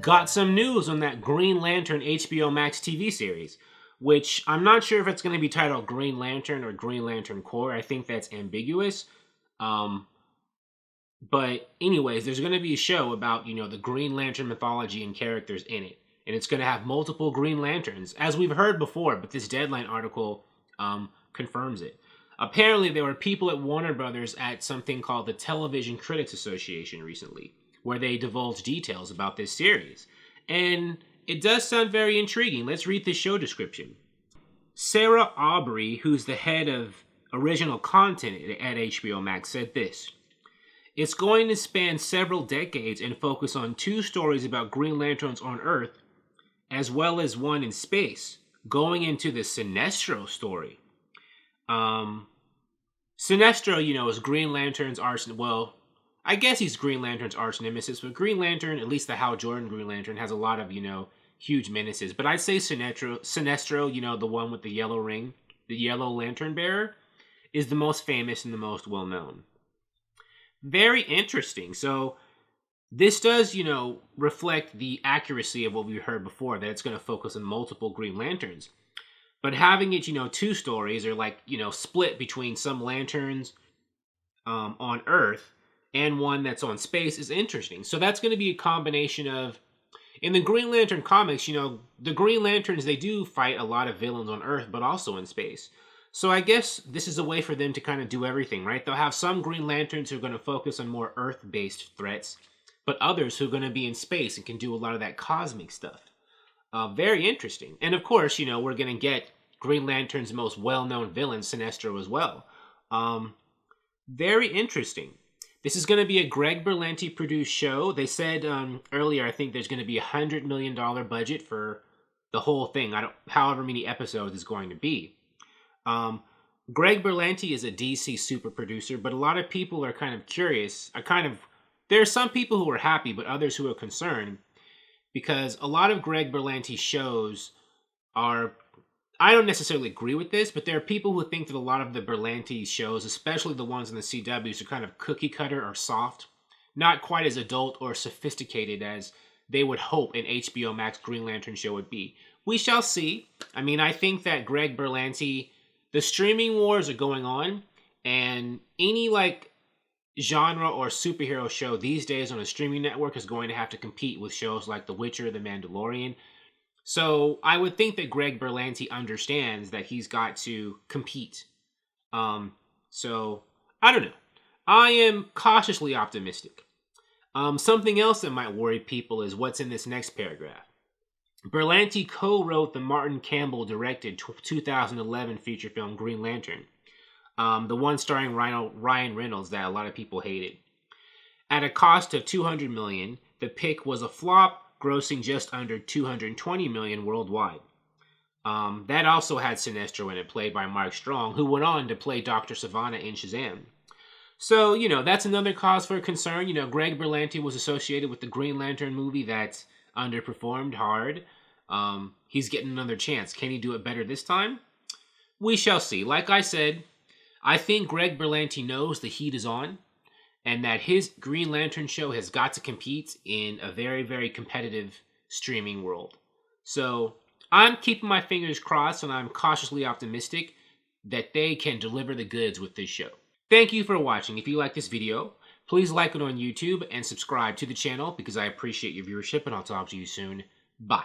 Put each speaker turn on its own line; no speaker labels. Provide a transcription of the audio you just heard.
got some news on that Green Lantern HBO Max TV series, which I'm not sure if it's going to be titled Green Lantern or Green Lantern Corps. I think that's ambiguous. But anyways, there's going to be a show about, the Green Lantern mythology and characters in it. And it's going to have multiple Green Lanterns, as we've heard before, but this Deadline article confirms it. Apparently, there were people at Warner Brothers at something called the Television Critics Association recently, where they divulged details about this series. And it does sound very intriguing. Let's read the show description. Sarah Aubrey, who's the head of original content at HBO Max, said this. It's going to span several decades and focus on 2 stories about Green Lanterns on Earth, as well as one in space, going into the Sinestro story. Sinestro, is Green Lantern's arch... Well, I guess he's Green Lantern's arch nemesis, but Green Lantern, at least the Hal Jordan Green Lantern, has a lot of, huge menaces. But I'd say Sinestro, the one with the yellow ring, the yellow lantern bearer, is the most famous and the most well-known. Very interesting. So this does, reflect the accuracy of what we heard before, that it's going to focus on multiple Green Lanterns. But having it, 2 stories, or split between some lanterns on Earth and one that's on space is interesting. So that's going to be a combination of, in the Green Lantern comics, the Green Lanterns, they do fight a lot of villains on Earth, but also in space. So I guess this is a way for them to kind of do everything, right? They'll have some Green Lanterns who are going to focus on more Earth-based threats, but others who are going to be in space and can do a lot of that cosmic stuff. Very interesting. And of course, we're going to get Green Lantern's most well-known villain, Sinestro, as well. Very interesting. This is going to be a Greg Berlanti produced show. They said earlier, I think there's going to be $100 million budget for the whole thing. However many episodes it's going to be. Greg Berlanti is a DC super producer, but a lot of people are kind of curious. There are some people who are happy, but others who are concerned, because a lot of Greg Berlanti shows are, I don't necessarily agree with this, but there are people who think that a lot of the Berlanti shows, especially the ones in the CWs, are kind of cookie cutter or soft, not quite as adult or sophisticated as they would hope an HBO Max Green Lantern show would be. We shall see. I mean, I think that Greg Berlanti, the streaming wars are going on, and any genre or superhero show these days on a streaming network is going to have to compete with shows like The Witcher, The Mandalorian. So I would think that Greg Berlanti understands that he's got to compete. So I don't know. I am cautiously optimistic. Something else that might worry people is what's in this next paragraph. Berlanti co-wrote the Martin Campbell-directed 2011 feature film Green Lantern, the one starring Ryan Reynolds that a lot of people hated. At a cost of $200 million, the pick was a flop, grossing just under $220 million worldwide. That also had Sinestro in it, played by Mark Strong, who went on to play Dr. Sivana in Shazam. So, that's another cause for concern. Greg Berlanti was associated with the Green Lantern movie that underperformed hard. He's getting another chance. Can he do it better this time? We shall see. Like I said, I think Greg Berlanti knows the heat is on, and that his Green Lantern show has got to compete in a very, very competitive streaming world. So I'm keeping my fingers crossed, and I'm cautiously optimistic that they can deliver the goods with this show. Thank you for watching. If you like this video, please like it on YouTube and subscribe to the channel because I appreciate your viewership, and I'll talk to you soon. Bye.